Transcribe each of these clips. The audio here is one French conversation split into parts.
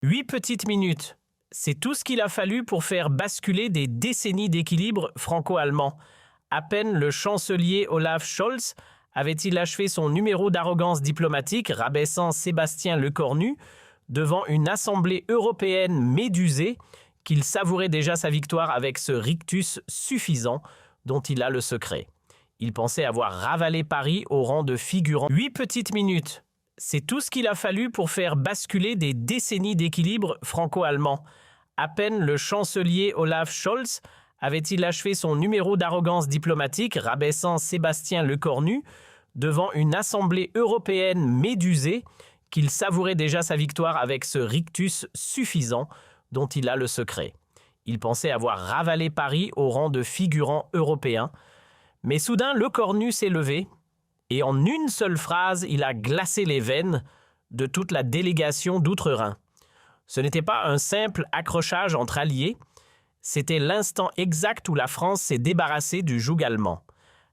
8 petites minutes. C'est tout ce qu'il a fallu pour faire basculer des décennies d'équilibre franco-allemand. À peine le chancelier Olaf Scholz avait-il achevé son numéro d'arrogance diplomatique, rabaissant Sébastien Lecornu devant une assemblée européenne médusée, qu'il savourait déjà sa victoire avec ce rictus suffisant dont il a le secret. Il pensait avoir ravalé Paris au rang de figurant. 8 petites minutes. C'est tout ce qu'il a fallu pour faire basculer des décennies d'équilibre franco-allemand. À peine le chancelier Olaf Scholz avait-il achevé son numéro d'arrogance diplomatique, rabaissant Sébastien Lecornu devant une assemblée européenne médusée, qu'il savourait déjà sa victoire avec ce rictus suffisant dont il a le secret. Il pensait avoir ravalé Paris au rang de figurant européen, mais soudain Lecornu s'est levé, et en une seule phrase, il a glacé les veines de toute la délégation d'Outre-Rhin. Ce n'était pas un simple accrochage entre alliés, c'était l'instant exact où la France s'est débarrassée du joug allemand.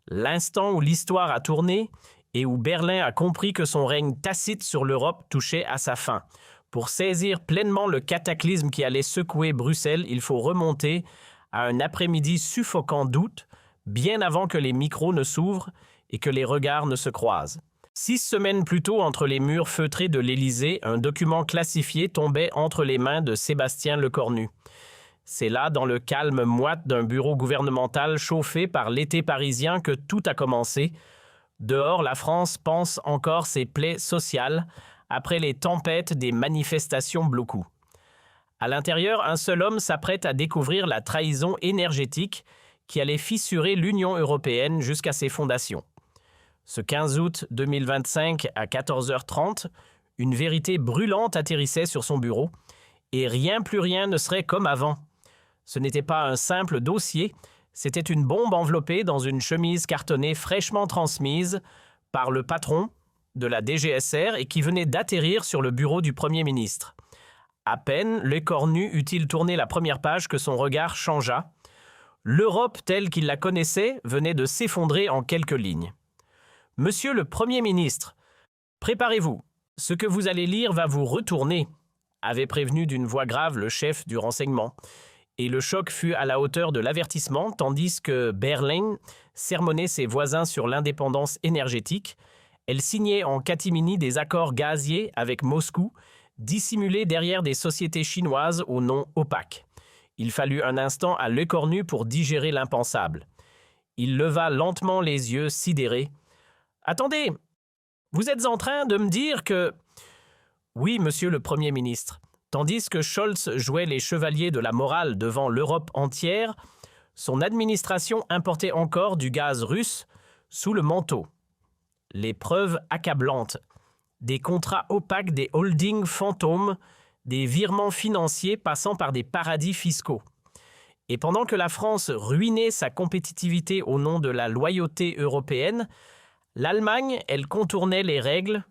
L'instant où l'histoire a tourné et où Berlin a compris que son règne tacite sur l'Europe touchait à sa fin. Pour saisir pleinement le cataclysme qui allait secouer Bruxelles, il faut remonter à un après-midi suffocant d'août, bien avant que les micros ne s'ouvrent et que les regards ne se croisent. 6 semaines plus tôt, entre les murs feutrés de l'Élysée, un document classifié tombait entre les mains de Sébastien Lecornu. C'est là, dans le calme moite d'un bureau gouvernemental chauffé par l'été parisien, que tout a commencé. Dehors, la France pense encore ses plaies sociales après les tempêtes des manifestations bloquées. À l'intérieur, un seul homme s'apprête à découvrir la trahison énergétique qui allait fissurer l'Union européenne jusqu'à ses fondations. Ce 15 août 2025 à 14h30, une vérité brûlante atterrissait sur son bureau et plus rien ne serait comme avant. Ce n'était pas un simple dossier, c'était une bombe enveloppée dans une chemise cartonnée fraîchement transmise par le patron de la DGSR et qui venait d'atterrir sur le bureau du Premier ministre. À peine Lecornu eut-il tourné la première page que son regard changea. L'Europe telle qu'il la connaissait venait de s'effondrer en quelques lignes. « Monsieur le Premier ministre, préparez-vous. Ce que vous allez lire va vous retourner », avait prévenu d'une voix grave le chef du renseignement. Et le choc fut à la hauteur de l'avertissement, tandis que Berlin sermonnait ses voisins sur l'indépendance énergétique. Elle signait en catimini des accords gaziers avec Moscou, dissimulés derrière des sociétés chinoises au nom opaque. Il fallut un instant à Lecornu pour digérer l'impensable. Il leva lentement les yeux sidérés. « Attendez, vous êtes en train de me dire que… » « Oui, monsieur le Premier ministre. » Tandis que Scholz jouait les chevaliers de la morale devant l'Europe entière, son administration importait encore du gaz russe sous le manteau. Les preuves accablantes, des contrats opaques, des holdings fantômes, des virements financiers passant par des paradis fiscaux. Et pendant que la France ruinait sa compétitivité au nom de la loyauté européenne, l'Allemagne, elle contournait les règles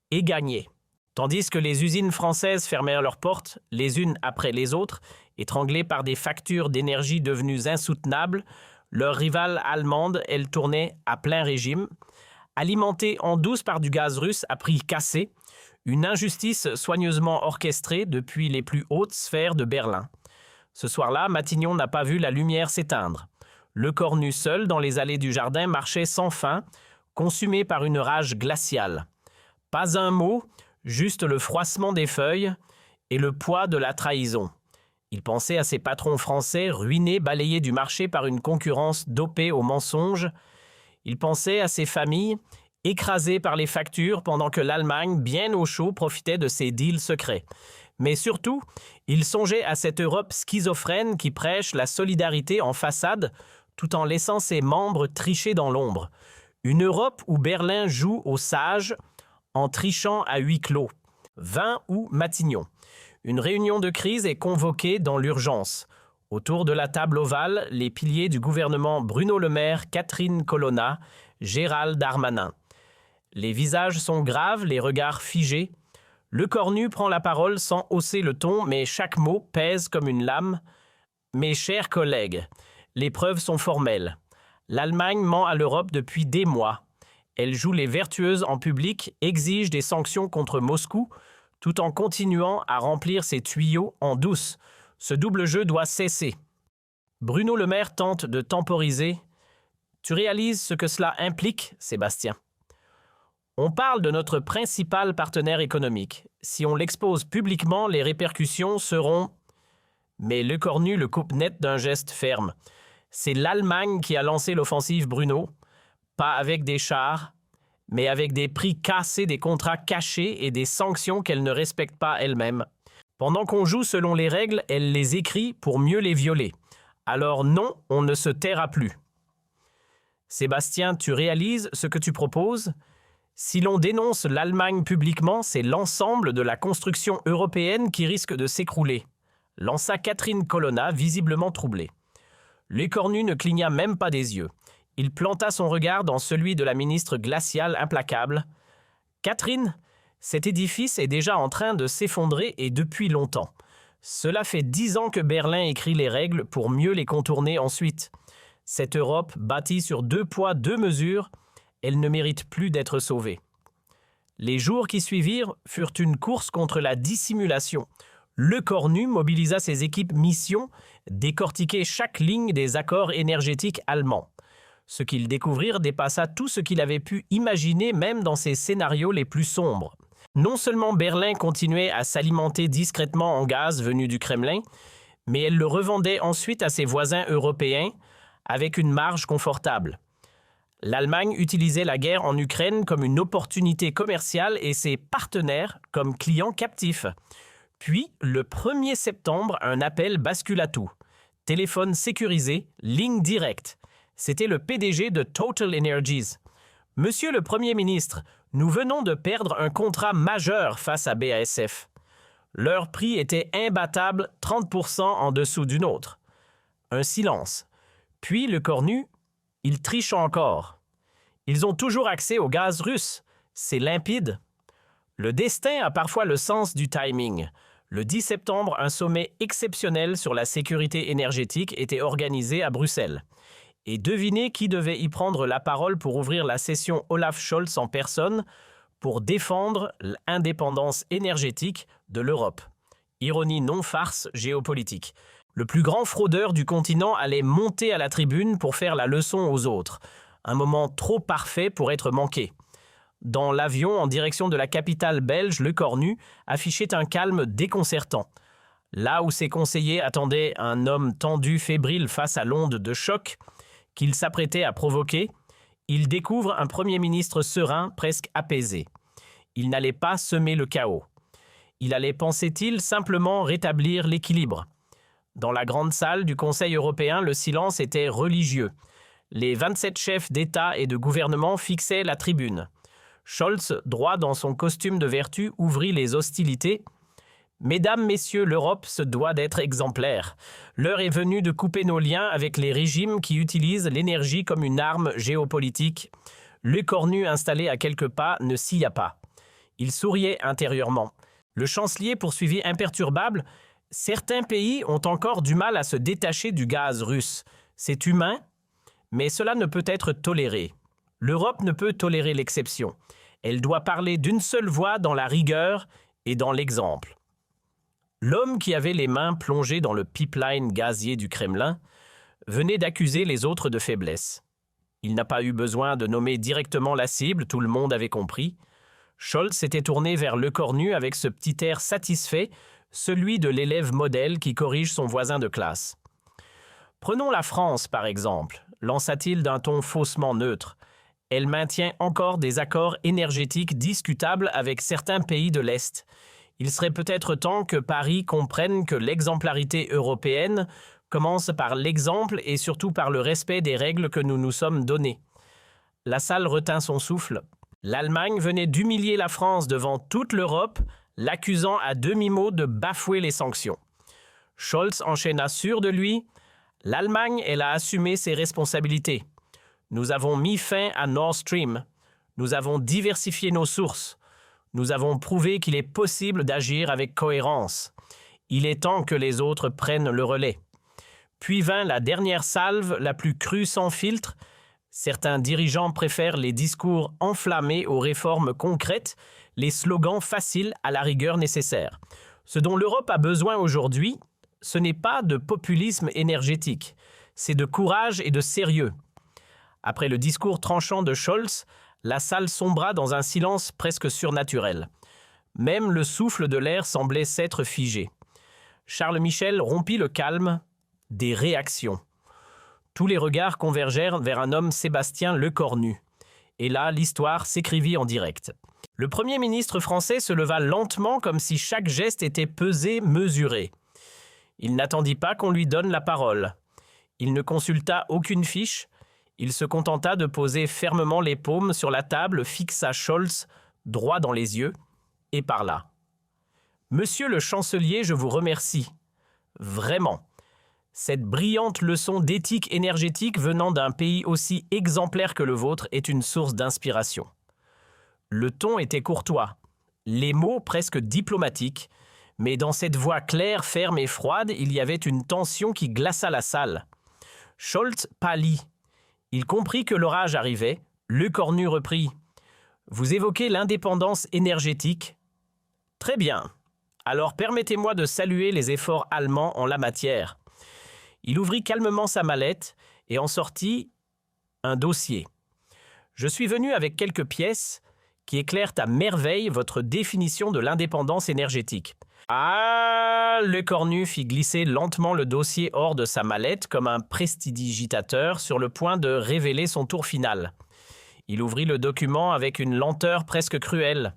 et gagnait. Tandis que les usines françaises fermèrent leurs portes, les unes après les autres, étranglées par des factures d'énergie devenues insoutenables, leur rivale allemande, elle tournait à plein régime. Alimentée en douce par du gaz russe à prix cassé, une injustice soigneusement orchestrée depuis les plus hautes sphères de Berlin. Ce soir-là, Matignon n'a pas vu la lumière s'éteindre. Lecornu seul, dans les allées du jardin, marchait sans fin, consumé par une rage glaciale. Pas un mot, juste le froissement des feuilles et le poids de la trahison. Il pensait à ses patrons français ruinés, balayés du marché par une concurrence dopée au mensonge. Il pensait à ses familles écrasées par les factures pendant que l'Allemagne, bien au chaud, profitait de ses deals secrets. Mais surtout, il songeait à cette Europe schizophrène qui prêche la solidarité en façade tout en laissant ses membres tricher dans l'ombre. Une Europe où Berlin joue aux sages en trichant à huis clos. 20 août, Matignon. Une réunion de crise est convoquée dans l'urgence. Autour de la table ovale, les piliers du gouvernement Bruno Le Maire, Catherine Colonna, Gérald Darmanin. Les visages sont graves, les regards figés. Lecornu prend la parole sans hausser le ton, mais chaque mot pèse comme une lame. « Mes chers collègues, les preuves sont formelles. L'Allemagne ment à l'Europe depuis des mois. Elle joue les vertueuses en public, exige des sanctions contre Moscou, tout en continuant à remplir ses tuyaux en douce. Ce double jeu doit cesser. Bruno Le Maire tente de temporiser. Tu réalises ce que cela implique, Sébastien? On parle de notre principal partenaire économique. Si on l'expose publiquement, les répercussions seront... Mais Lecornu le coupe net d'un geste ferme. C'est l'Allemagne qui a lancé l'offensive Bruno, pas avec des chars, mais avec des prix cassés, des contrats cachés et des sanctions qu'elle ne respecte pas elle-même. Pendant qu'on joue selon les règles, elle les écrit pour mieux les violer. Alors non, on ne se taira plus. Sébastien, tu réalises ce que tu proposes? Si l'on dénonce l'Allemagne publiquement, c'est l'ensemble de la construction européenne qui risque de s'écrouler, lança Catherine Colonna, visiblement troublée. Lecornu ne cligna même pas des yeux. Il planta son regard dans celui de la ministre glaciale implacable. « Catherine, cet édifice est déjà en train de s'effondrer et depuis longtemps. Cela fait 10 ans que Berlin écrit les règles pour mieux les contourner ensuite. Cette Europe, bâtie sur 2 poids, 2 mesures, elle ne mérite plus d'être sauvée. » Les jours qui suivirent furent une course contre la dissimulation. Lecornu mobilisa ses équipes mission, décortiquer chaque ligne des accords énergétiques allemands. Ce qu'ils découvrirent dépassa tout ce qu'il avait pu imaginer même dans ses scénarios les plus sombres. Non seulement Berlin continuait à s'alimenter discrètement en gaz venu du Kremlin, mais elle le revendait ensuite à ses voisins européens avec une marge confortable. L'Allemagne utilisait la guerre en Ukraine comme une opportunité commerciale et ses partenaires comme clients captifs. Puis, le 1er septembre, un appel bascula tout. Téléphone sécurisé, ligne directe. C'était le PDG de Total Energies. « Monsieur le Premier ministre, nous venons de perdre un contrat majeur face à BASF. Leur prix était imbattable, 30% en dessous d'une autre. » Un silence. Puis Lecornu, il triche encore. Ils ont toujours accès au gaz russe. C'est limpide. Le destin a parfois le sens du timing. Le 10 septembre, un sommet exceptionnel sur la sécurité énergétique était organisé à Bruxelles. Et devinez qui devait y prendre la parole pour ouvrir la session Olaf Scholz en personne pour défendre l'indépendance énergétique de l'Europe. Ironie non farce géopolitique. Le plus grand fraudeur du continent allait monter à la tribune pour faire la leçon aux autres. Un moment trop parfait pour être manqué. Dans l'avion en direction de la capitale belge, Lecornu affichait un calme déconcertant. Là où ses conseillers attendaient un homme tendu, fébrile face à l'onde de choc qu'il s'apprêtait à provoquer, il découvre un Premier ministre serein, presque apaisé. Il n'allait pas semer le chaos. Il allait, pensait-il, simplement rétablir l'équilibre. Dans la grande salle du Conseil européen, le silence était religieux. Les 27 chefs d'État et de gouvernement fixaient la tribune. Scholz, droit dans son costume de vertu, ouvrit les hostilités. « Mesdames, Messieurs, l'Europe se doit d'être exemplaire. L'heure est venue de couper nos liens avec les régimes qui utilisent l'énergie comme une arme géopolitique. » Lecornu, installé à quelques pas, ne sia pas. Il souriait intérieurement. Le chancelier poursuivit imperturbable. « Certains pays ont encore du mal à se détacher du gaz russe. C'est humain, mais cela ne peut être toléré. L'Europe ne peut tolérer l'exception. Elle doit parler d'une seule voix dans la rigueur et dans l'exemple. » L'homme qui avait les mains plongées dans le pipeline gazier du Kremlin venait d'accuser les autres de faiblesse. Il n'a pas eu besoin de nommer directement la cible, tout le monde avait compris. Scholz s'était tourné vers Lecornu avec ce petit air satisfait, celui de l'élève modèle qui corrige son voisin de classe. « Prenons la France, par exemple, » lança-t-il d'un ton faussement neutre. « Elle maintient encore des accords énergétiques discutables avec certains pays de l'Est. Il serait peut-être temps que Paris comprenne que l'exemplarité européenne commence par l'exemple et surtout par le respect des règles que nous nous sommes données. » La salle retint son souffle. L'Allemagne venait d'humilier la France devant toute l'Europe, l'accusant à demi-mot de bafouer les sanctions. Scholz enchaîna sûr de lui. « L'Allemagne, elle a assumé ses responsabilités. Nous avons mis fin à Nord Stream. Nous avons diversifié nos sources. Nous avons prouvé qu'il est possible d'agir avec cohérence. Il est temps que les autres prennent le relais. » Puis vint la dernière salve, la plus crue sans filtre. Certains dirigeants préfèrent les discours enflammés aux réformes concrètes. les slogans faciles à la rigueur nécessaire. Ce dont l'Europe a besoin aujourd'hui, ce n'est pas de populisme énergétique, c'est de courage et de sérieux. Après le discours tranchant de Scholz, la salle sombra dans un silence presque surnaturel. Même le souffle de l'air semblait s'être figé. Charles Michel rompit le calme des réactions. Tous les regards convergèrent vers un homme Sébastien Lecornu. Et là, l'histoire s'écrivit en direct. Le Premier ministre français se leva lentement comme si chaque geste était pesé, mesuré. Il n'attendit pas qu'on lui donne la parole. Il ne consulta aucune fiche. Il se contenta de poser fermement les paumes sur la table, fixa Scholz droit dans les yeux et parla. « Monsieur le chancelier, je vous remercie. Vraiment. Cette brillante leçon d'éthique énergétique venant d'un pays aussi exemplaire que le vôtre est une source d'inspiration. » Le ton était courtois, les mots presque diplomatiques, mais dans cette voix claire, ferme et froide, il y avait une tension qui glaça la salle. Scholz pâlit. Il comprit que l'orage arrivait. Lecornu reprit. « Vous évoquez l'indépendance énergétique ? Très bien. Alors permettez-moi de saluer les efforts allemands en la matière. » Il ouvrit calmement sa mallette et en sortit un dossier. « Je suis venu avec quelques pièces qui éclairent à merveille votre définition de l'indépendance énergétique. » Ah, Lecornu fit glisser lentement le dossier hors de sa mallette comme un prestidigitateur sur le point de révéler son tour final. Il ouvrit le document avec une lenteur presque cruelle.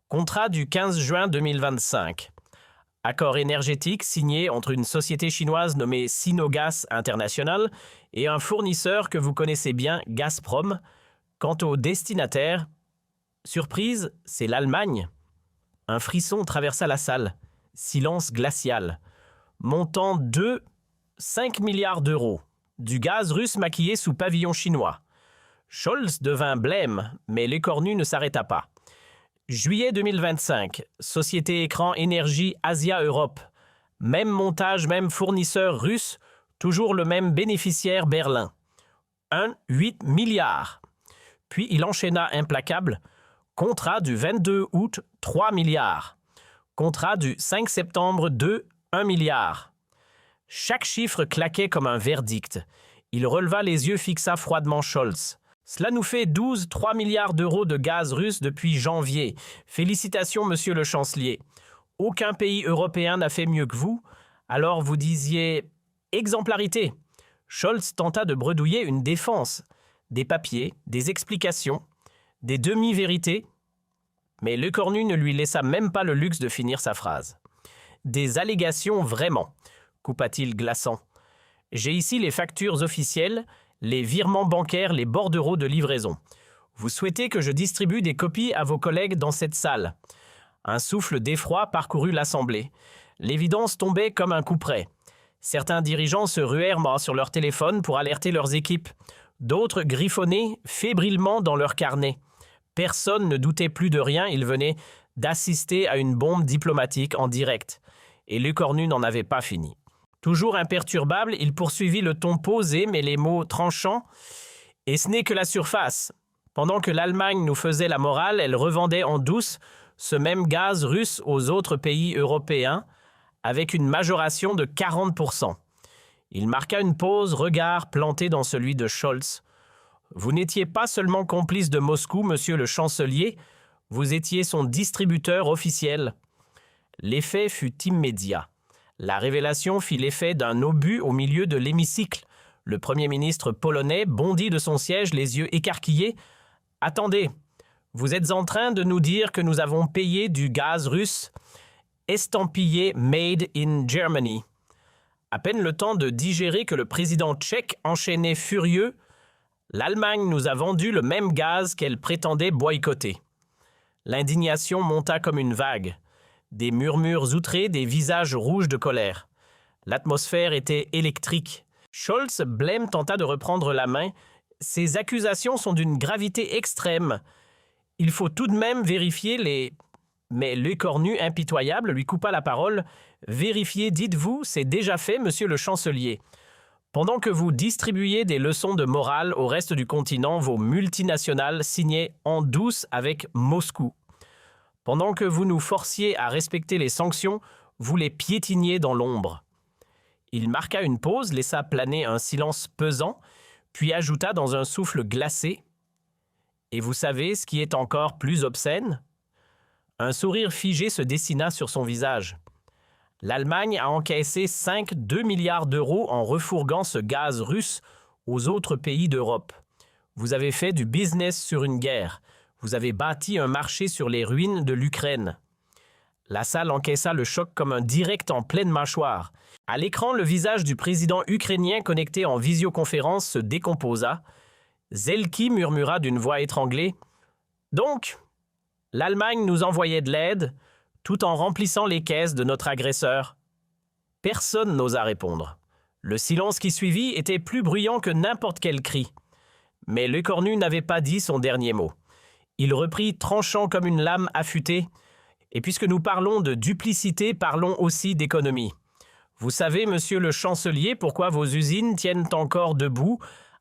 Contrat du 15 juin 2025. Accord énergétique signé entre une société chinoise nommée Sinogas International et un fournisseur que vous connaissez bien, Gazprom. Quant au destinataire, surprise, c'est l'Allemagne. Un frisson traversa la salle. Silence glacial. Montant 5 milliards d'euros. Du gaz russe maquillé sous pavillon chinois. Scholz devint blême, mais Lecornu ne s'arrêta pas. Juillet 2025. Société écran énergie Asia-Europe. Même montage, même fournisseur russe, toujours le même bénéficiaire Berlin. 8 milliards. Puis il enchaîna implacable. Contrat du 22 août, 3 milliards. Contrat du 5 septembre, 1 milliard. Chaque chiffre claquait comme un verdict. Il releva les yeux, fixa froidement Scholz. Cela nous fait 3 milliards d'euros de gaz russe depuis janvier. Félicitations, monsieur le chancelier. Aucun pays européen n'a fait mieux que vous. Alors vous disiez exemplarité. Scholz tenta de bredouiller une défense. Des papiers, des explications. Des demi-vérités, mais Lecornu ne lui laissa même pas le luxe de finir sa phrase. « Des allégations vraiment, coupa-t-il glaçant. J'ai ici les factures officielles, les virements bancaires, les bordereaux de livraison. Vous souhaitez que je distribue des copies à vos collègues dans cette salle. » Un souffle d'effroi parcourut l'assemblée. L'évidence tombait comme un coup près. Certains dirigeants se ruèrent sur leur téléphone pour alerter leurs équipes. D'autres griffonnaient fébrilement dans leur carnet. Personne ne doutait plus de rien, il venait d'assister à une bombe diplomatique en direct. Et Lecornu n'en avait pas fini. Toujours imperturbable, il poursuivit le ton posé, mais les mots tranchants. « Et ce n'est que la surface. Pendant que l'Allemagne nous faisait la morale, elle revendait en douce ce même gaz russe aux autres pays européens, avec une majoration de 40%. Il marqua une pause, regard planté dans celui de Scholz. Vous n'étiez pas seulement complice de Moscou, monsieur le chancelier, vous étiez son distributeur officiel. L'effet fut immédiat. La révélation fit l'effet d'un obus au milieu de l'hémicycle. Le Premier ministre polonais bondit de son siège, les yeux écarquillés. « Attendez, vous êtes en train de nous dire que nous avons payé du gaz russe estampillé « Made in Germany ». À peine le temps de digérer que le président tchèque enchaînait furieux. L'Allemagne nous a vendu le même gaz qu'elle prétendait boycotter. L'indignation monta comme une vague. Des murmures outrés, des visages rouges de colère. L'atmosphère était électrique. Scholz, blême, tenta de reprendre la main. Ces accusations sont d'une gravité extrême. Il faut tout de même vérifier les... Mais Lecornu, impitoyable, lui coupa la parole. « Vérifiez, dites-vous, c'est déjà fait, monsieur le chancelier. Pendant que vous distribuiez des leçons de morale au reste du continent, vos multinationales signaient en douce avec Moscou. Pendant que vous nous forciez à respecter les sanctions, vous les piétiniez dans l'ombre. » Il marqua une pause, laissa planer un silence pesant, puis ajouta dans un souffle glacé « Et vous savez ce qui est encore plus obscène ?» Un sourire figé se dessina sur son visage. L'Allemagne a encaissé 2 milliards d'euros en refourguant ce gaz russe aux autres pays d'Europe. Vous avez fait du business sur une guerre. Vous avez bâti un marché sur les ruines de l'Ukraine. La salle encaissa le choc comme un direct en pleine mâchoire. À l'écran, le visage du président ukrainien connecté en visioconférence se décomposa. Zelki murmura d'une voix étranglée « Donc, l'Allemagne nous envoyait de l'aide, tout en remplissant les caisses de notre agresseur. » Personne n'osa répondre. Le silence qui suivit était plus bruyant que n'importe quel cri. Mais Lecornu n'avait pas dit son dernier mot. Il reprit, tranchant comme une lame affûtée. « Et puisque nous parlons de duplicité, parlons aussi d'économie. Vous savez, monsieur le chancelier, pourquoi vos usines tiennent encore debout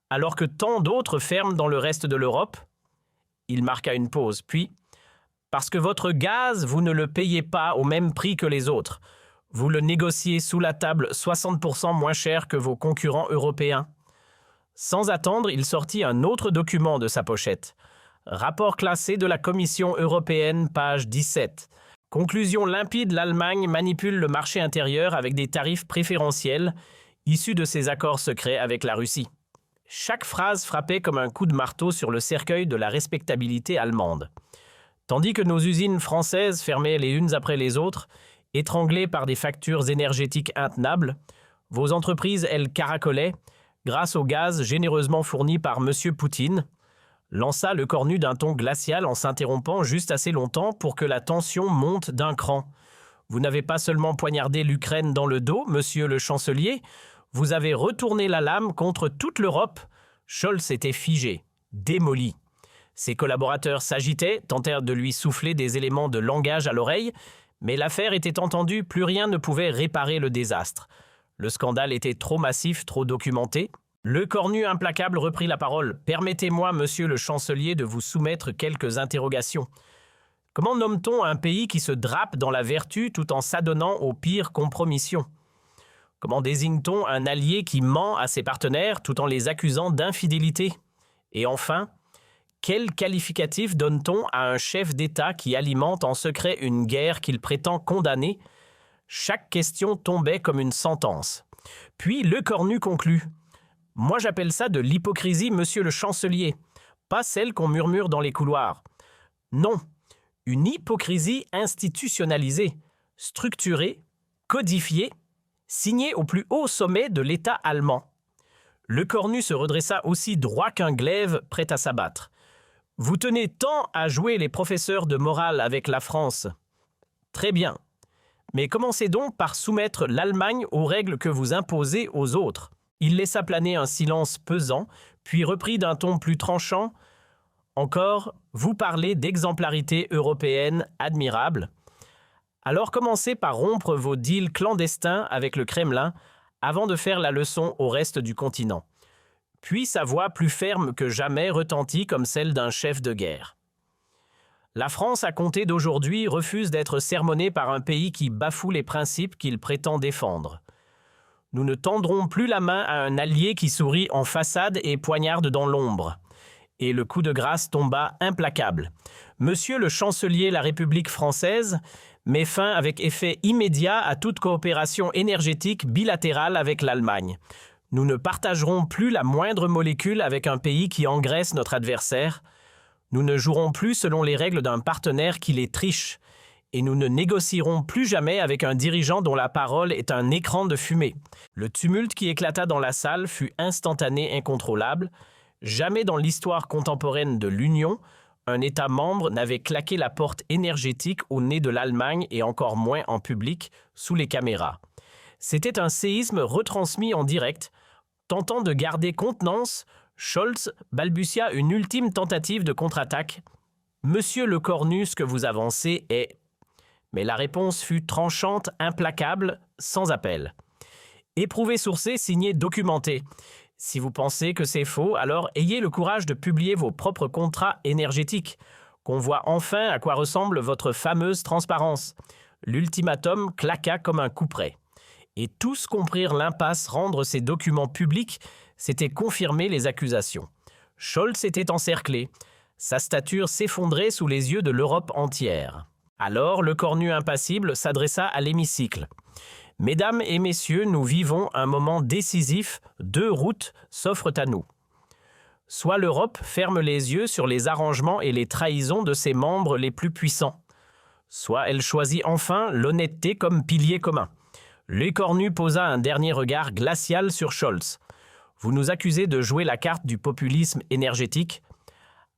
alors que tant d'autres ferment dans le reste de l'Europe ?» Il marqua une pause, puis « Parce que votre gaz, vous ne le payez pas au même prix que les autres. Vous le négociez sous la table 60% moins cher que vos concurrents européens. » Sans attendre, il sortit un autre document de sa pochette. Rapport classé de la Commission européenne, page 17. Conclusion limpide, l'Allemagne manipule le marché intérieur avec des tarifs préférentiels issus de ses accords secrets avec la Russie. Chaque phrase frappait comme un coup de marteau sur le cercueil de la respectabilité allemande. Tandis que nos usines françaises fermaient les unes après les autres, étranglées par des factures énergétiques intenables, vos entreprises, elles, caracolaient, grâce au gaz généreusement fourni par M. Poutine, lança Lecornu d'un ton glacial en s'interrompant juste assez longtemps pour que la tension monte d'un cran. « Vous n'avez pas seulement poignardé l'Ukraine dans le dos, monsieur le chancelier, vous avez retourné la lame contre toute l'Europe. » Scholz était figé, démoli. Ses collaborateurs s'agitaient, tentèrent de lui souffler des éléments de langage à l'oreille, mais l'affaire était entendue, plus rien ne pouvait réparer le désastre. Le scandale était trop massif, trop documenté. Lecornu implacable reprit la parole. « Permettez-moi, monsieur le chancelier, de vous soumettre quelques interrogations. Comment nomme-t-on un pays qui se drape dans la vertu tout en s'adonnant aux pires compromissions? Comment désigne-t-on un allié qui ment à ses partenaires tout en les accusant d'infidélité? Et enfin, quel qualificatif donne-t-on à un chef d'État qui alimente en secret une guerre qu'il prétend condamner? » Chaque question tombait comme une sentence. Puis Lecornu conclut. « Moi j'appelle ça de l'hypocrisie, monsieur le chancelier, pas celle qu'on murmure dans les couloirs. Non, une hypocrisie institutionnalisée, structurée, codifiée, signée au plus haut sommet de l'État allemand. » Lecornu se redressa aussi droit qu'un glaive prêt à s'abattre. « Vous tenez tant à jouer les professeurs de morale avec la France. Très bien. Mais commencez donc par soumettre l'Allemagne aux règles que vous imposez aux autres. » Il laissa planer un silence pesant, puis reprit d'un ton plus tranchant. « Encore, vous parlez d'exemplarité européenne admirable. Alors commencez par rompre vos deals clandestins avec le Kremlin avant de faire la leçon au reste du continent. » Puis sa voix plus ferme que jamais retentit comme celle d'un chef de guerre. « La France, à compter d'aujourd'hui, refuse d'être sermonnée par un pays qui bafoue les principes qu'il prétend défendre. Nous ne tendrons plus la main à un allié qui sourit en façade et poignarde dans l'ombre. » Et le coup de grâce tomba implacable. « Monsieur le chancelier, la République française met fin avec effet immédiat à toute coopération énergétique bilatérale avec l'Allemagne. Nous ne partagerons plus la moindre molécule avec un pays qui engraisse notre adversaire. Nous ne jouerons plus selon les règles d'un partenaire qui les triche. Et nous ne négocierons plus jamais avec un dirigeant dont la parole est un écran de fumée. » Le tumulte qui éclata dans la salle fut instantané, incontrôlable. Jamais dans l'histoire contemporaine de l'Union, un État membre n'avait claqué la porte énergétique au nez de l'Allemagne et encore moins en public, sous les caméras. C'était un séisme retransmis en direct. Tentant de garder contenance, Scholz balbutia une ultime tentative de contre-attaque. « Monsieur Lecornu, ce que vous avancez est… » Mais la réponse fut tranchante, implacable, sans appel. « Éprouvé sourcé, signé documenté. Si vous pensez que c'est faux, alors ayez le courage de publier vos propres contrats énergétiques. qu'on voit enfin à quoi ressemble votre fameuse transparence. L'ultimatum claqua comme un couperet. Et tous comprirent l'impasse rendre ces documents publics, c'était confirmer les accusations. Scholz était encerclé. Sa stature s'effondrait sous les yeux de l'Europe entière. Alors, le cornu impassible s'adressa à l'hémicycle. « Mesdames et messieurs, nous vivons un moment décisif, 2 routes s'offrent à nous. Soit l'Europe ferme les yeux sur les arrangements et les trahisons de ses membres les plus puissants, soit elle choisit enfin l'honnêteté comme pilier commun. » Lecornu posa un dernier regard glacial sur Scholz. « Vous nous accusez de jouer la carte du populisme énergétique.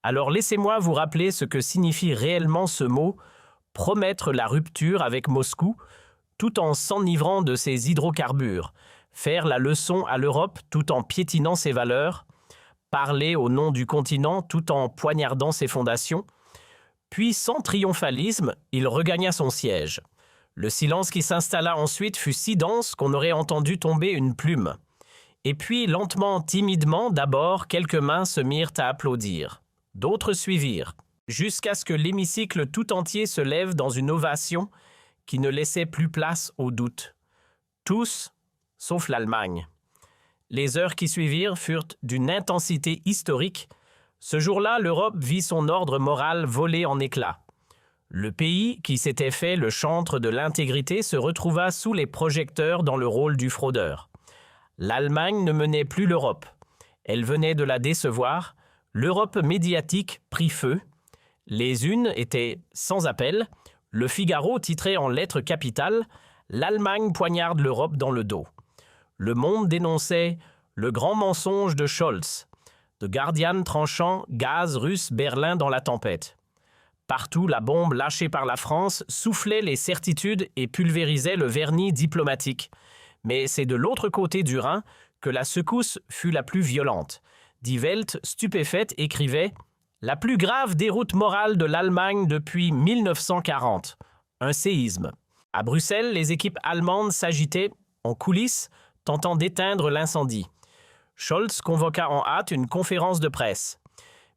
Alors laissez-moi vous rappeler ce que signifie réellement ce mot « promettre la rupture avec Moscou » tout en s'enivrant de ses hydrocarbures, faire la leçon à l'Europe tout en piétinant ses valeurs, parler au nom du continent tout en poignardant ses fondations. Puis, sans triomphalisme, il regagna son siège. Le silence qui s'installa ensuite fut si dense qu'on aurait entendu tomber une plume. Et puis, lentement, timidement, d'abord, quelques mains se mirent à applaudir. D'autres suivirent, jusqu'à ce que l'hémicycle tout entier se lève dans une ovation qui ne laissait plus place au doute. Tous, sauf l'Allemagne. Les heures qui suivirent furent d'une intensité historique. Ce jour-là, l'Europe vit son ordre moral voler en éclats. Le pays, qui s'était fait le chantre de l'intégrité, se retrouva sous les projecteurs dans le rôle du fraudeur. L'Allemagne ne menait plus l'Europe. Elle venait de la décevoir. L'Europe médiatique prit feu. Les unes étaient sans appel. Le Figaro titrait en lettres capitales « L'Allemagne poignarde l'Europe dans le dos ». Le Monde dénonçait « Le grand mensonge de Scholz ». The Guardian tranchant « Gaz russe Berlin dans la tempête ». Partout, la bombe lâchée par la France soufflait les certitudes et pulvérisait le vernis diplomatique. Mais c'est de l'autre côté du Rhin que la secousse fut la plus violente. Die Welt, stupéfaite, écrivait « La plus grave déroute morale de l'Allemagne depuis 1940 ». Un séisme. À Bruxelles, les équipes allemandes s'agitaient en coulisses, tentant d'éteindre l'incendie. Scholz convoqua en hâte une conférence de presse.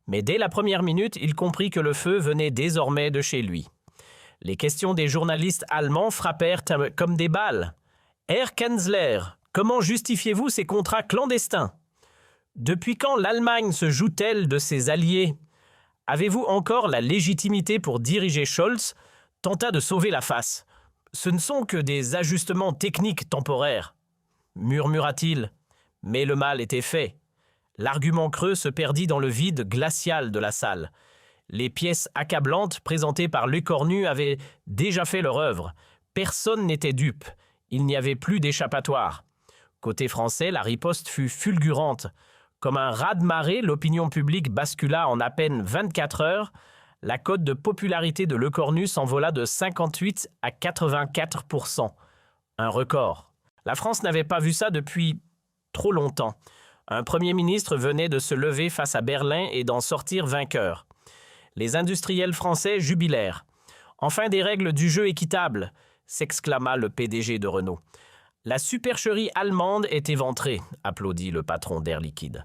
Mais dès la première minute, il comprit que le feu venait désormais de chez lui. Les questions des journalistes allemands frappèrent comme des balles. « Herr Kanzler, comment justifiez-vous ces contrats clandestins? Depuis quand l'Allemagne se joue-t-elle de ses alliés? Avez-vous encore la légitimité pour diriger Scholz ?» tenta de sauver la face. « Ce ne sont que des ajustements techniques temporaires. » murmura-t-il. Mais le mal était fait. L'argument creux se perdit dans le vide glacial de la salle. Les pièces accablantes présentées par Lecornu avaient déjà fait leur œuvre. Personne n'était dupe. Il n'y avait plus d'échappatoire. Côté français, la riposte fut fulgurante. Comme un raz-de-marée, l'opinion publique bascula en à peine 24 heures. La cote de popularité de Lecornu s'envola de 58 à 84%. Un record. La France n'avait pas vu ça depuis trop longtemps. Un Premier ministre venait de se lever face à Berlin et d'en sortir vainqueur. Les industriels français jubilèrent. « Enfin des règles du jeu équitables !» s'exclama le PDG de Renault. « La supercherie allemande est éventrée !» applaudit le patron d'Air Liquide.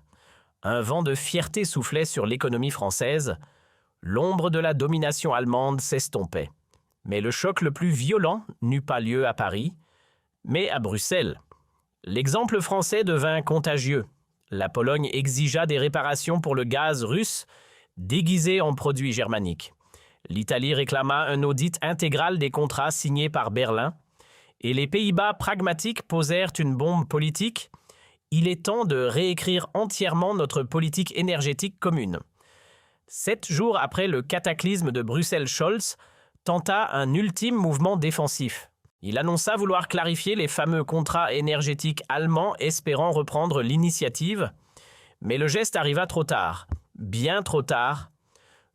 Un vent de fierté soufflait sur l'économie française. L'ombre de la domination allemande s'estompait. Mais le choc le plus violent n'eut pas lieu à Paris, mais à Bruxelles. L'exemple français devint contagieux. La Pologne exigea des réparations pour le gaz russe, déguisé en produits germaniques. L'Italie réclama un audit intégral des contrats signés par Berlin. Et les Pays-Bas pragmatiques posèrent une bombe politique. Il est temps de réécrire entièrement notre politique énergétique commune. 7 jours après le cataclysme de Bruxelles, Scholz tenta un ultime mouvement défensif. Il annonça vouloir clarifier les fameux contrats énergétiques allemands, espérant reprendre l'initiative. Mais le geste arriva trop tard, bien trop tard.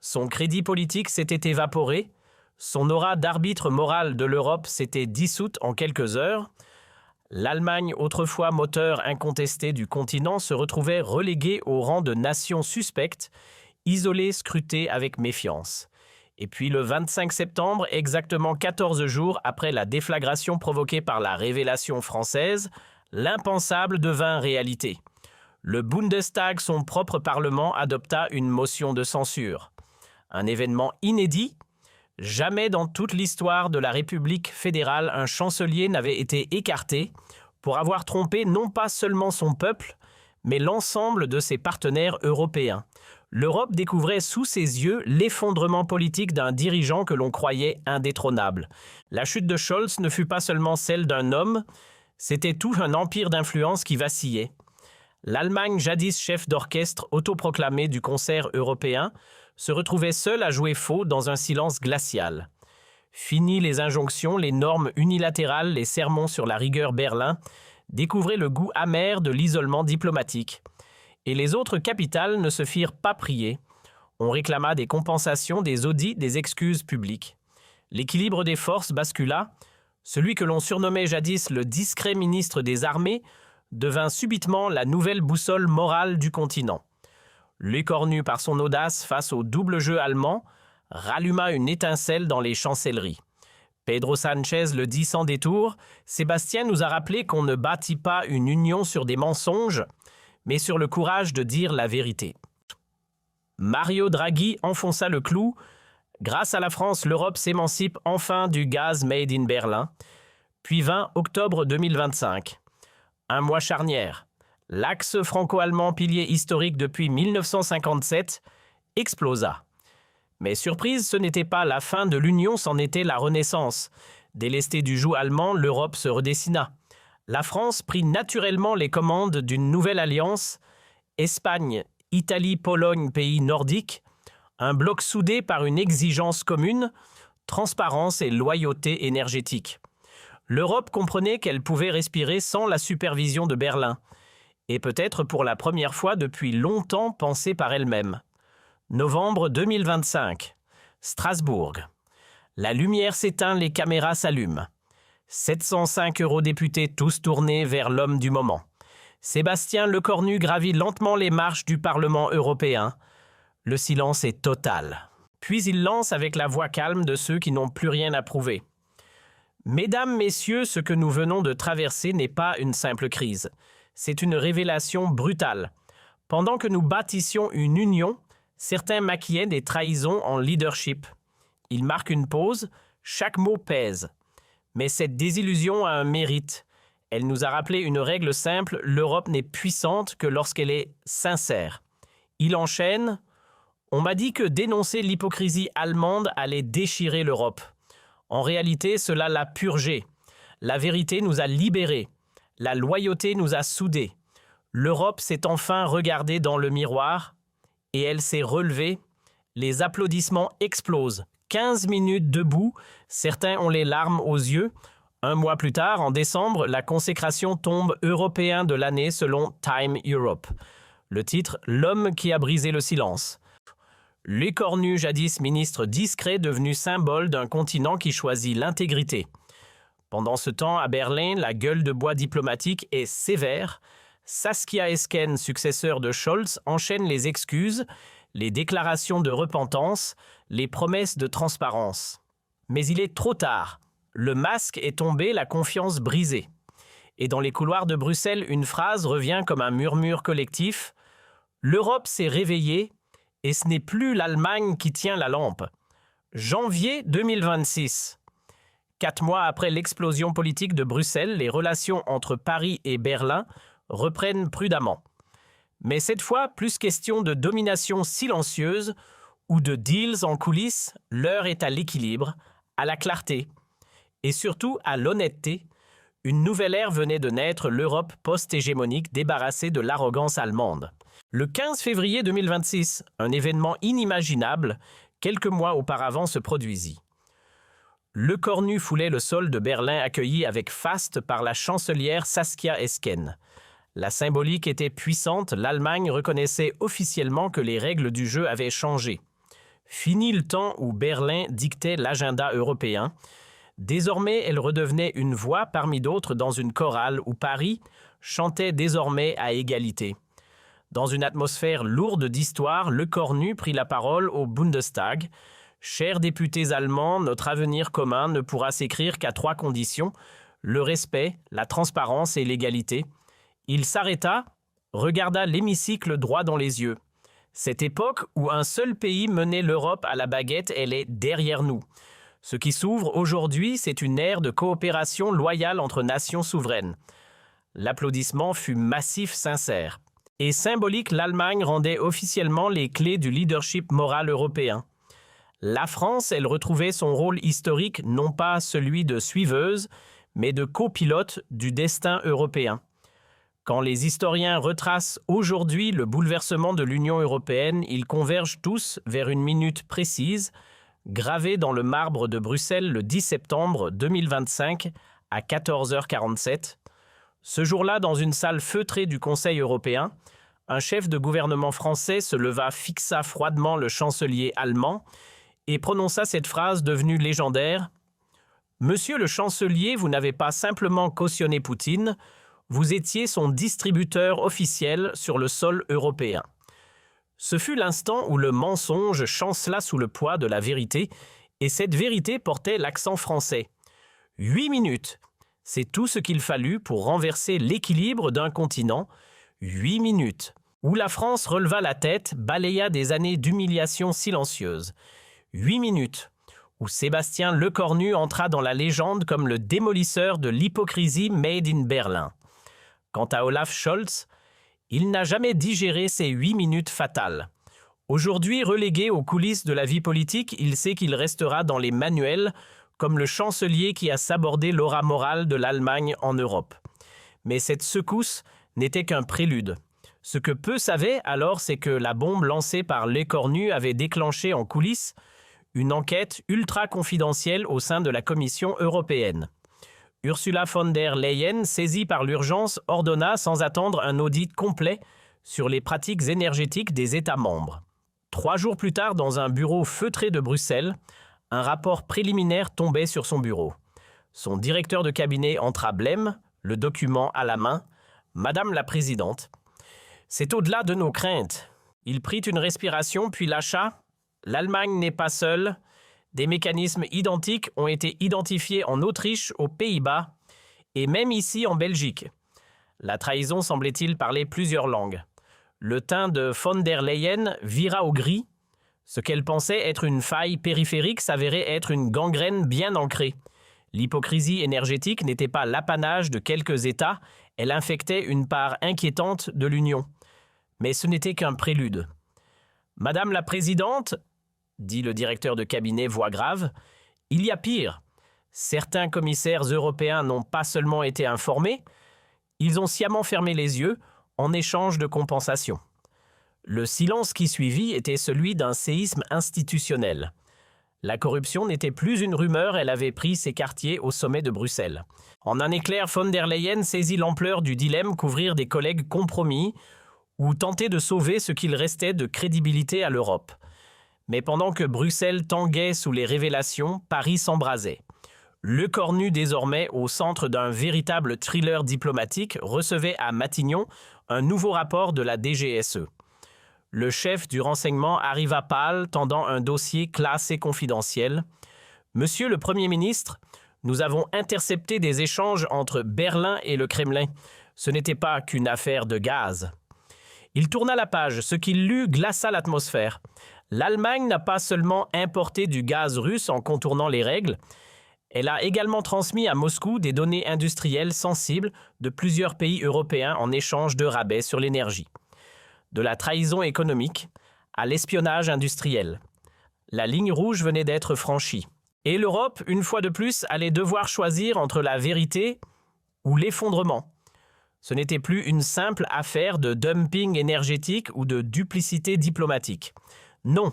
Son crédit politique s'était évaporé, son aura d'arbitre moral de l'Europe s'était dissoute en quelques heures. L'Allemagne, autrefois moteur incontesté du continent, se retrouvait reléguée au rang de nation suspecte, isolée, scrutée avec méfiance. Et puis le 25 septembre, exactement 14 jours après la déflagration provoquée par la révélation française, l'impensable devint réalité. Le Bundestag, son propre parlement, adopta une motion de censure. Un événement inédit. Jamais dans toute l'histoire de la République fédérale un chancelier n'avait été écarté pour avoir trompé non pas seulement son peuple, mais l'ensemble de ses partenaires européens. L'Europe découvrait sous ses yeux l'effondrement politique d'un dirigeant que l'on croyait indétrônable. La chute de Scholz ne fut pas seulement celle d'un homme, c'était tout un empire d'influence qui vacillait. L'Allemagne, jadis chef d'orchestre autoproclamé du concert européen, se retrouvait seule à jouer faux dans un silence glacial. Fini les injonctions, les normes unilatérales, les sermons sur la rigueur Berlin, découvrait le goût amer de l'isolement diplomatique. Et les autres capitales ne se firent pas prier. On réclama des compensations, des audits, des excuses publiques. L'équilibre des forces bascula. Celui que l'on surnommait jadis le discret ministre des armées devint subitement la nouvelle boussole morale du continent. L'écornu par son audace face au double jeu allemand, ralluma une étincelle dans les chancelleries. Pedro Sanchez le dit sans détour, Sébastien nous a rappelé qu'on ne bâtit pas une union sur des mensonges, mais sur le courage de dire la vérité. Mario Draghi enfonça le clou. Grâce à la France, l'Europe s'émancipe enfin du gaz made in Berlin. Puis vint octobre 2025. Un mois charnière. L'axe franco-allemand, pilier historique depuis 1957, explosa. Mais surprise, ce n'était pas la fin de l'Union, c'en était la renaissance. Délestée du joug allemand, l'Europe se redessina. La France prit naturellement les commandes d'une nouvelle alliance. Espagne, Italie, Pologne, pays nordiques. Un bloc soudé par une exigence commune, transparence et loyauté énergétique. L'Europe comprenait qu'elle pouvait respirer sans la supervision de Berlin. Et peut-être pour la première fois depuis longtemps pensée par elle-même. Novembre 2025. Strasbourg. La lumière s'éteint, les caméras s'allument. 705 eurodéputés tous tournés vers l'homme du moment. Sébastien Lecornu gravit lentement les marches du Parlement européen. Le silence est total. Puis il lance avec la voix calme de ceux qui n'ont plus rien à prouver. Mesdames, messieurs, ce que nous venons de traverser n'est pas une simple crise. C'est une révélation brutale. Pendant que nous bâtissions une union, certains maquillaient des trahisons en leadership. Ils marquent une pause, chaque mot pèse. Mais cette désillusion a un mérite. Elle nous a rappelé une règle simple, l'Europe n'est puissante que lorsqu'elle est sincère. Il enchaîne, on m'a dit que dénoncer l'hypocrisie allemande allait déchirer l'Europe. En réalité, cela l'a purgée. La vérité nous a libérés. La loyauté nous a soudés. L'Europe s'est enfin regardée dans le miroir et elle s'est relevée. Les applaudissements explosent. 15 minutes debout, certains ont les larmes aux yeux. Un mois plus tard, en décembre, la consécration tombe européen de l'année selon Time Europe. Le titre « L'homme qui a brisé le silence ». L'écornu, jadis ministre discret, devenu symbole d'un continent qui choisit l'intégrité. Pendant ce temps, à Berlin, la gueule de bois diplomatique est sévère. Saskia Esken, successeur de Scholz, enchaîne les excuses, les déclarations de repentance, les promesses de transparence. Mais il est trop tard. Le masque est tombé, la confiance brisée. Et dans les couloirs de Bruxelles, une phrase revient comme un murmure collectif. L'Europe s'est réveillée et ce n'est plus l'Allemagne qui tient la lampe. Janvier 2026. 4 mois après l'explosion politique de Bruxelles, les relations entre Paris et Berlin reprennent prudemment. Mais cette fois, plus question de domination silencieuse ou de deals en coulisses, l'heure est à l'équilibre, à la clarté et surtout à l'honnêteté. Une nouvelle ère venait de naître, l'Europe post-hégémonique débarrassée de l'arrogance allemande. Le 15 février 2026, un événement inimaginable, quelques mois auparavant, se produisit. Lecornu foulait le sol de Berlin accueilli avec faste par la chancelière Saskia Esken. La symbolique était puissante, l'Allemagne reconnaissait officiellement que les règles du jeu avaient changé. Fini le temps où Berlin dictait l'agenda européen. Désormais, elle redevenait une voix parmi d'autres dans une chorale où Paris chantait désormais à égalité. Dans une atmosphère lourde d'histoire, Lecornu prit la parole au Bundestag. « Chers députés allemands, notre avenir commun ne pourra s'écrire qu'à 3 conditions, le respect, la transparence et l'égalité. » Il s'arrêta, regarda l'hémicycle droit dans les yeux. Cette époque où un seul pays menait l'Europe à la baguette, elle est derrière nous. Ce qui s'ouvre aujourd'hui, c'est une ère de coopération loyale entre nations souveraines. L'applaudissement fut massif, sincère. Et symbolique, l'Allemagne rendait officiellement les clés du leadership moral européen. La France, elle retrouvait son rôle historique, non pas celui de suiveuse, mais de copilote du destin européen. Quand les historiens retracent aujourd'hui le bouleversement de l'Union européenne, ils convergent tous vers une minute précise, gravée dans le marbre de Bruxelles le 10 septembre 2025 à 14h47. Ce jour-là, dans une salle feutrée du Conseil européen, un chef de gouvernement français se leva, fixa froidement le chancelier allemand et prononça cette phrase devenue légendaire. « Monsieur le chancelier, vous n'avez pas simplement cautionné Poutine, vous étiez son distributeur officiel sur le sol européen. » Ce fut l'instant où le mensonge chancela sous le poids de la vérité, et cette vérité portait l'accent français. 8 minutes, c'est tout ce qu'il fallut pour renverser l'équilibre d'un continent. 8 minutes, où la France releva la tête, balaya des années d'humiliation silencieuse. 8 minutes, où Sébastien Lecornu entra dans la légende comme le démolisseur de l'hypocrisie made in Berlin. Quant à Olaf Scholz, il n'a jamais digéré ces 8 minutes fatales. Aujourd'hui relégué aux coulisses de la vie politique, il sait qu'il restera dans les manuels comme le chancelier qui a sabordé l'aura morale de l'Allemagne en Europe. Mais cette secousse n'était qu'un prélude. Ce que peu savaient alors, c'est que la bombe lancée par Lecornu avait déclenché en coulisses une enquête ultra confidentielle au sein de la Commission européenne. Ursula von der Leyen, saisie par l'urgence, ordonna sans attendre un audit complet sur les pratiques énergétiques des États membres. 3 jours plus tard, dans un bureau feutré de Bruxelles, un rapport préliminaire tombait sur son bureau. Son directeur de cabinet entra blême, le document à la main. « Madame la Présidente, c'est au-delà de nos craintes. » Il prit une respiration puis lâcha. « L'Allemagne n'est pas seule. Des mécanismes identiques ont été identifiés en Autriche, aux Pays-Bas et même ici en Belgique. » La trahison semblait-il parler plusieurs langues. Le teint de von der Leyen vira au gris. Ce qu'elle pensait être une faille périphérique s'avérait être une gangrène bien ancrée. L'hypocrisie énergétique n'était pas l'apanage de quelques États, elle infectait une part inquiétante de l'Union. Mais ce n'était qu'un prélude. « Madame la Présidente, » dit le directeur de cabinet voix grave, « il y a pire. Certains commissaires européens n'ont pas seulement été informés, ils ont sciemment fermé les yeux en échange de compensation. » Le silence qui suivit était celui d'un séisme institutionnel. La corruption n'était plus une rumeur, elle avait pris ses quartiers au sommet de Bruxelles. En un éclair, von der Leyen saisit l'ampleur du dilemme qu'ouvrir des collègues compromis ou tenter de sauver ce qu'il restait de crédibilité à l'Europe. Mais pendant que Bruxelles tanguait sous les révélations, Paris s'embrasait. Lecornu, désormais au centre d'un véritable thriller diplomatique, recevait à Matignon un nouveau rapport de la DGSE. Le chef du renseignement arriva pâle, tendant un dossier classé confidentiel. « Monsieur le Premier ministre, nous avons intercepté des échanges entre Berlin et le Kremlin. Ce n'était pas qu'une affaire de gaz. » Il tourna la page. Ce qu'il lut glaça l'atmosphère. L'Allemagne n'a pas seulement importé du gaz russe en contournant les règles, elle a également transmis à Moscou des données industrielles sensibles de plusieurs pays européens en échange de rabais sur l'énergie. De la trahison économique à l'espionnage industriel. La ligne rouge venait d'être franchie. Et l'Europe, une fois de plus, allait devoir choisir entre la vérité ou l'effondrement. Ce n'était plus une simple affaire de dumping énergétique ou de duplicité diplomatique. Non,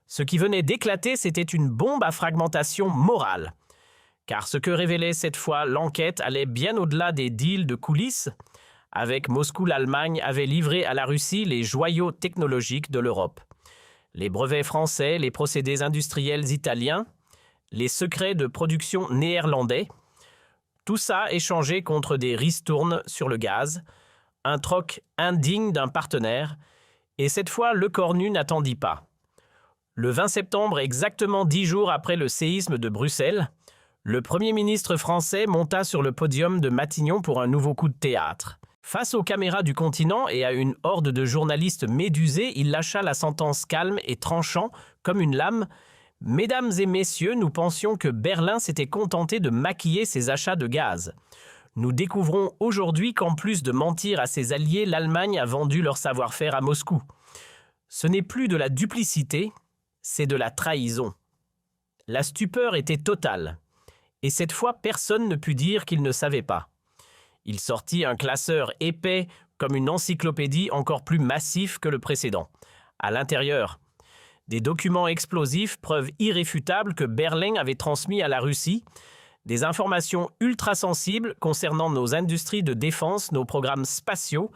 ce qui venait d'éclater, c'était une bombe à fragmentation morale. Car ce que révélait cette fois l'enquête allait bien au-delà des deals de coulisses. Avec Moscou, l'Allemagne avait livré à la Russie les joyaux technologiques de l'Europe. Les brevets français, les procédés industriels italiens, les secrets de production néerlandais, tout ça échangé contre des ristournes sur le gaz, un troc indigne d'un partenaire, et cette fois Lecornu n'attendit pas. Le 20 septembre, exactement 10 jours après le séisme de Bruxelles, le Premier ministre français monta sur le podium de Matignon pour un nouveau coup de théâtre. Face aux caméras du continent et à une horde de journalistes médusés, il lâcha la sentence calme et tranchant comme une lame. « Mesdames et messieurs, nous pensions que Berlin s'était contenté de maquiller ses achats de gaz. Nous découvrons aujourd'hui qu'en plus de mentir à ses alliés, l'Allemagne a vendu leur savoir-faire à Moscou. Ce n'est plus de la duplicité, c'est de la trahison. » La stupeur était totale. Et cette fois, personne ne put dire qu'il ne savait pas. Il sortit un classeur épais comme une encyclopédie encore plus massif que le précédent. À l'intérieur, des documents explosifs, preuve irréfutable que Berlin avait transmis à la Russie, des informations ultra sensibles concernant nos industries de défense, nos programmes spatiaux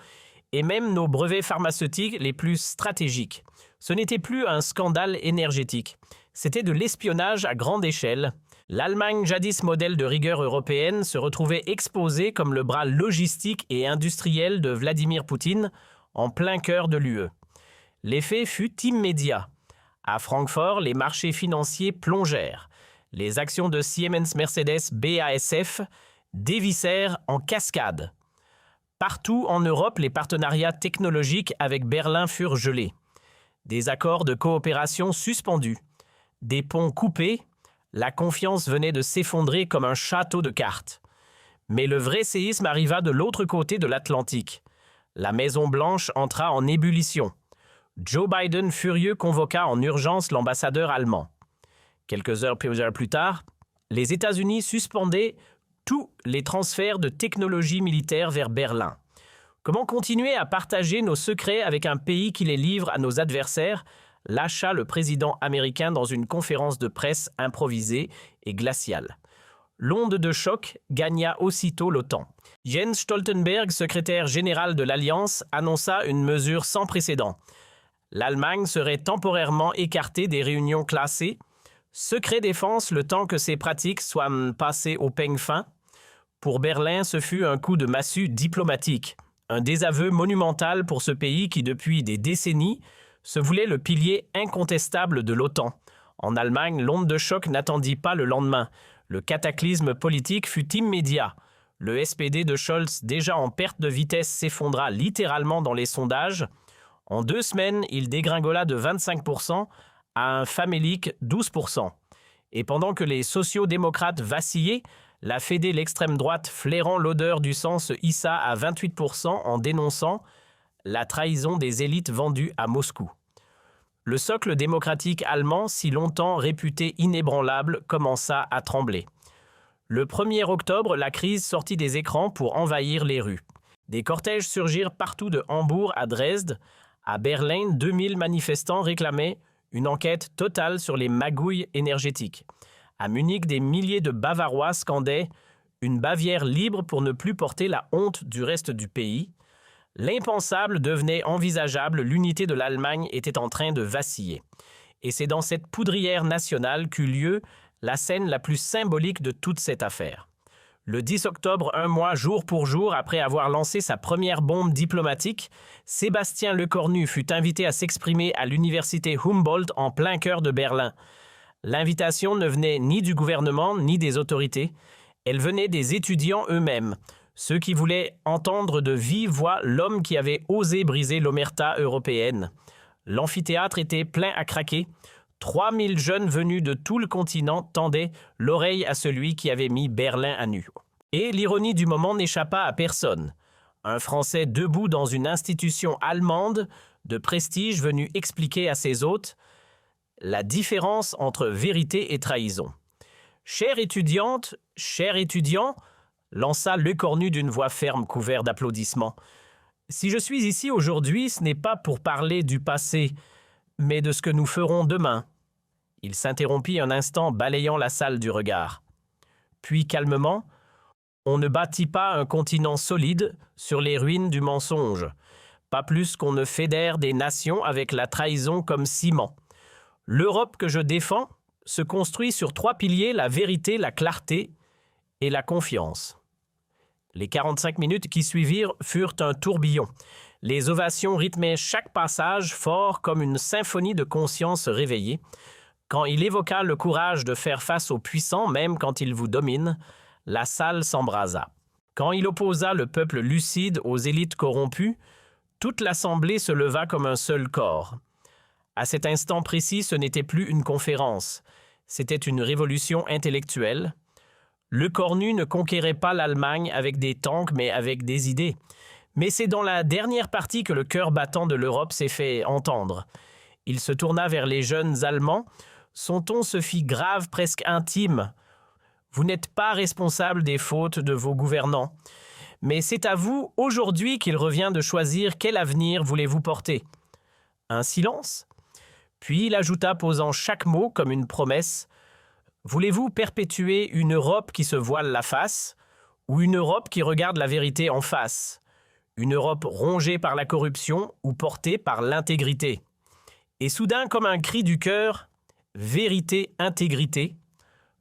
et même nos brevets pharmaceutiques les plus stratégiques. Ce n'était plus un scandale énergétique, c'était de l'espionnage à grande échelle. L'Allemagne, jadis modèle de rigueur européenne, se retrouvait exposée comme le bras logistique et industriel de Vladimir Poutine en plein cœur de l'UE. L'effet fut immédiat. À Francfort, les marchés financiers plongèrent. Les actions de Siemens Mercedes BASF dévissèrent en cascade. Partout en Europe, les partenariats technologiques avec Berlin furent gelés. Des accords de coopération suspendus. Des ponts coupés. La confiance venait de s'effondrer comme un château de cartes. Mais le vrai séisme arriva de l'autre côté de l'Atlantique. La Maison-Blanche entra en ébullition. Joe Biden, furieux, convoqua en urgence l'ambassadeur allemand. Quelques heures plus tard, les États-Unis suspendaient tous les transferts de technologie militaire vers Berlin. Comment continuer à partager nos secrets avec un pays qui les livre à nos adversaires ? Lâcha le président américain dans une conférence de presse improvisée et glaciale. L'onde de choc gagna aussitôt l'OTAN. Jens Stoltenberg, secrétaire général de l'Alliance, annonça une mesure sans précédent. L'Allemagne serait temporairement écartée des réunions classées. Secret défense le temps que ces pratiques soient passées au peigne fin. Pour Berlin, ce fut un coup de massue diplomatique. Un désaveu monumental pour ce pays qui, depuis des décennies, se voulait le pilier incontestable de l'OTAN. En Allemagne, l'onde de choc n'attendit pas le lendemain. Le cataclysme politique fut immédiat. Le SPD de Scholz, déjà en perte de vitesse, s'effondra littéralement dans les sondages. En 2 semaines, il dégringola de 25% à un famélique 12%. Et pendant que les sociaux-démocrates vacillaient, la Fédé, l'extrême droite, flairant l'odeur du sang, se hissa à 28% en dénonçant la trahison des élites vendues à Moscou. Le socle démocratique allemand, si longtemps réputé inébranlable, commença à trembler. Le 1er octobre, la crise sortit des écrans pour envahir les rues. Des cortèges surgirent partout de Hambourg à Dresde. À Berlin, 2000 manifestants réclamaient une enquête totale sur les magouilles énergétiques. À Munich, des milliers de Bavarois scandaient « Une Bavière libre pour ne plus porter la honte du reste du pays ». L'impensable devenait envisageable, l'unité de l'Allemagne était en train de vaciller. Et c'est dans cette poudrière nationale qu'eut lieu la scène la plus symbolique de toute cette affaire. Le 10 octobre, un mois jour pour jour après avoir lancé sa première bombe diplomatique, Sébastien Lecornu fut invité à s'exprimer à l'université Humboldt en plein cœur de Berlin. L'invitation ne venait ni du gouvernement ni des autorités, elle venait des étudiants eux-mêmes. Ceux qui voulaient entendre de vive voix l'homme qui avait osé briser l'omerta européenne. L'amphithéâtre était plein à craquer. 3000 jeunes venus de tout le continent tendaient l'oreille à celui qui avait mis Berlin à nu. Et l'ironie du moment n'échappa à personne. Un Français debout dans une institution allemande de prestige venu expliquer à ses hôtes la différence entre vérité et trahison. « Chère étudiante, cher étudiant », lança Lecornu d'une voix ferme couverte d'applaudissements. « Si je suis ici aujourd'hui, ce n'est pas pour parler du passé, mais de ce que nous ferons demain. » Il s'interrompit un instant, balayant la salle du regard. Puis, calmement, « On ne bâtit pas un continent solide sur les ruines du mensonge, pas plus qu'on ne fédère des nations avec la trahison comme ciment. L'Europe que je défends se construit sur 3 piliers, la vérité, la clarté et la confiance. » Les 45 minutes qui suivirent furent un tourbillon. Les ovations rythmaient chaque passage fort comme une symphonie de conscience réveillée. Quand il évoqua le courage de faire face aux puissants, même quand ils vous dominent, la salle s'embrasa. Quand il opposa le peuple lucide aux élites corrompues, toute l'assemblée se leva comme un seul corps. À cet instant précis, ce n'était plus une conférence, c'était une révolution intellectuelle. Le Cornu ne conquérait pas l'Allemagne avec des tanks, mais avec des idées. Mais c'est dans la dernière partie que le cœur battant de l'Europe s'est fait entendre. Il se tourna vers les jeunes Allemands. Son ton se fit grave, presque intime. « Vous n'êtes pas responsable des fautes de vos gouvernants. Mais c'est à vous, aujourd'hui, qu'il revient de choisir quel avenir voulez-vous porter. » Un silence. Puis il ajouta, posant chaque mot comme une promesse. « Voulez-vous perpétuer une Europe qui se voile la face ou une Europe qui regarde la vérité en face? Une Europe rongée par la corruption ou portée par l'intégrité ?» Et soudain, comme un cri du cœur, « Vérité, intégrité »,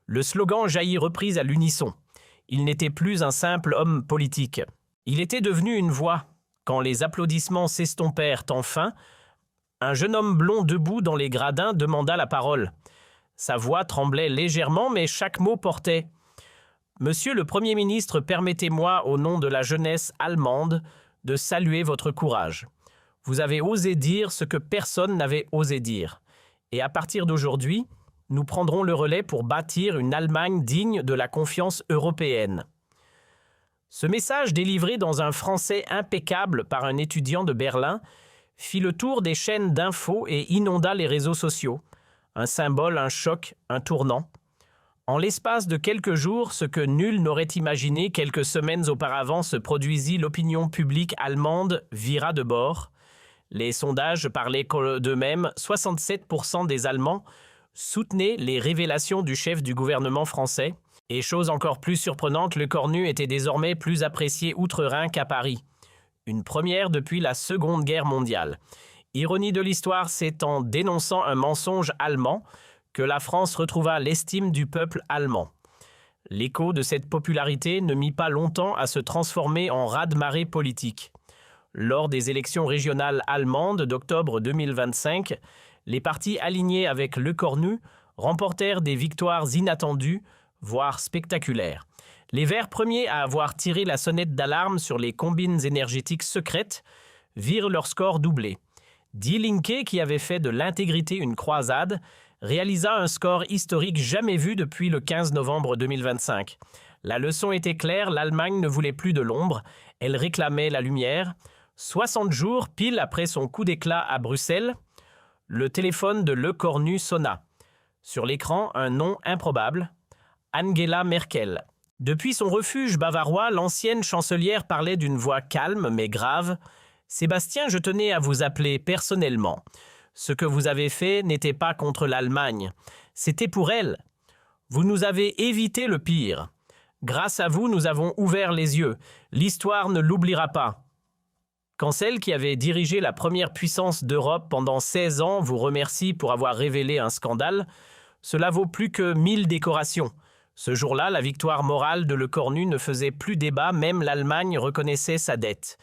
le slogan jaillit reprise à l'unisson. Il n'était plus un simple homme politique. Il était devenu une voix. Quand les applaudissements s'estompèrent enfin, un jeune homme blond debout dans les gradins demanda la parole. Sa voix tremblait légèrement, mais chaque mot portait « Monsieur le Premier ministre, permettez-moi, au nom de la jeunesse allemande, de saluer votre courage. Vous avez osé dire ce que personne n'avait osé dire. Et à partir d'aujourd'hui, nous prendrons le relais pour bâtir une Allemagne digne de la confiance européenne. » Ce message, délivré dans un français impeccable par un étudiant de Berlin, fit le tour des chaînes d'infos et inonda les réseaux sociaux. Un symbole, un choc, un tournant. En l'espace de quelques jours, ce que nul n'aurait imaginé quelques semaines auparavant se produisit, l'opinion publique allemande vira de bord. Les sondages parlaient d'eux-mêmes, 67% des Allemands soutenaient les révélations du chef du gouvernement français. Et chose encore plus surprenante, le Cornu était désormais plus apprécié outre-Rhin qu'à Paris. Une première depuis la Seconde Guerre mondiale. Ironie de l'histoire, c'est en dénonçant un mensonge allemand que la France retrouva l'estime du peuple allemand. L'écho de cette popularité ne mit pas longtemps à se transformer en raz-de-marée politique. Lors des élections régionales allemandes d'octobre 2025, les partis alignés avec Le Cornu remportèrent des victoires inattendues, voire spectaculaires. Les Verts, premiers à avoir tiré la sonnette d'alarme sur les combines énergétiques secrètes, virent leur score doubler. Die Linke, qui avait fait de l'intégrité une croisade, réalisa un score historique jamais vu depuis le 15 novembre 2025. La leçon était claire, l'Allemagne ne voulait plus de l'ombre, elle réclamait la lumière. 60 jours, pile après son coup d'éclat à Bruxelles, le téléphone de Le Cornu sonna. Sur l'écran, un nom improbable, Angela Merkel. Depuis son refuge bavarois, l'ancienne chancelière parlait d'une voix calme mais grave. « Sébastien, je tenais à vous appeler personnellement. Ce que vous avez fait n'était pas contre l'Allemagne. C'était pour elle. Vous nous avez évité le pire. Grâce à vous, nous avons ouvert les yeux. L'histoire ne l'oubliera pas. » Quand celle qui avait dirigé la première puissance d'Europe pendant 16 ans vous remercie pour avoir révélé un scandale, cela vaut plus que 1000 décorations. Ce jour-là, la victoire morale de Le Cornu ne faisait plus débat, même l'Allemagne reconnaissait sa dette.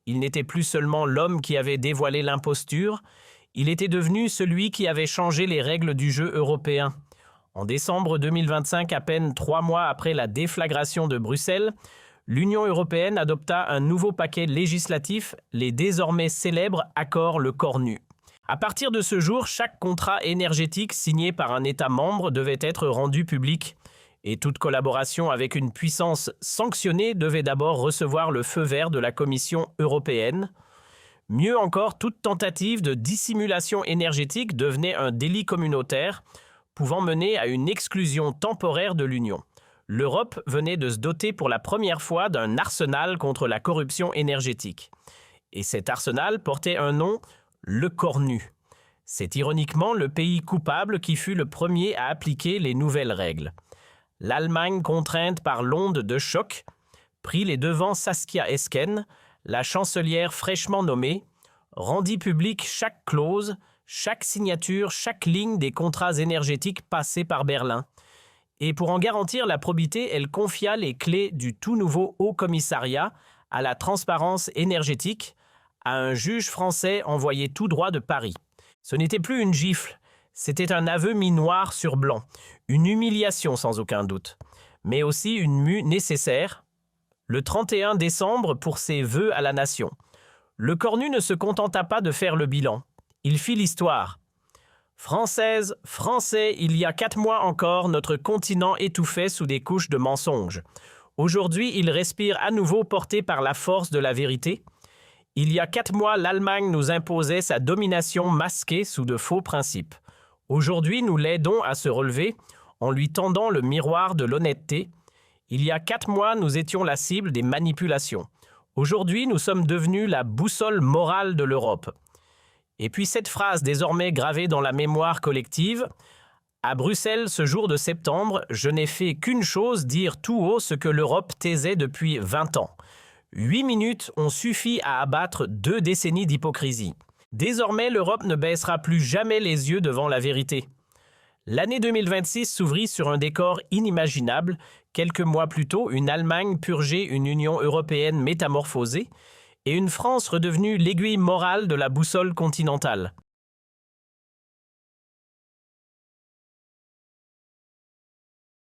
Il n'était plus seulement l'homme qui avait dévoilé l'imposture, il était devenu celui qui avait changé les règles du jeu européen. En décembre 2025, à peine 3 mois après la déflagration de Bruxelles, l'Union européenne adopta un nouveau paquet législatif, les désormais célèbres accords Le Cornu. À partir de ce jour, chaque contrat énergétique signé par un État membre devait être rendu public. Et toute collaboration avec une puissance sanctionnée devait d'abord recevoir le feu vert de la Commission européenne. Mieux encore, toute tentative de dissimulation énergétique devenait un délit communautaire, pouvant mener à une exclusion temporaire de l'Union. L'Europe venait de se doter pour la première fois d'un arsenal contre la corruption énergétique. Et cet arsenal portait un nom, Le Cornu. C'est ironiquement le pays coupable qui fut le premier à appliquer les nouvelles règles. L'Allemagne, contrainte par l'onde de choc, prit les devants. Saskia Esken, la chancelière fraîchement nommée, rendit publique chaque clause, chaque signature, chaque ligne des contrats énergétiques passés par Berlin. Et pour en garantir la probité, elle confia les clés du tout nouveau Haut Commissariat à la transparence énergétique à un juge français envoyé tout droit de Paris. Ce n'était plus une gifle, c'était un aveu mis noir sur blanc, une humiliation sans aucun doute, mais aussi une mue nécessaire. le 31 décembre pour ses vœux à la nation. Le cornu ne se contenta pas de faire le bilan. Il fit l'histoire. Françaises, Français, il y a 4 mois encore, notre continent étouffait sous des couches de mensonges. Aujourd'hui, il respire à nouveau porté par la force de la vérité. Il y a 4 mois, l'Allemagne nous imposait sa domination masquée sous de faux principes. Aujourd'hui, nous l'aidons à se relever en lui tendant le miroir de l'honnêteté. Il y a 4 mois, nous étions la cible des manipulations. Aujourd'hui, nous sommes devenus la boussole morale de l'Europe. Et puis cette phrase désormais gravée dans la mémoire collective. À Bruxelles, ce jour de septembre, je n'ai fait qu'une chose, dire tout haut ce que l'Europe taisait depuis 20 ans. 8 minutes ont suffi à abattre 2 décennies d'hypocrisie. Désormais, l'Europe ne baissera plus jamais les yeux devant la vérité. L'année 2026 s'ouvrit sur un décor inimaginable. Quelques mois plus tôt, une Allemagne purgeait une Union européenne métamorphosée et une France redevenue l'aiguille morale de la boussole continentale.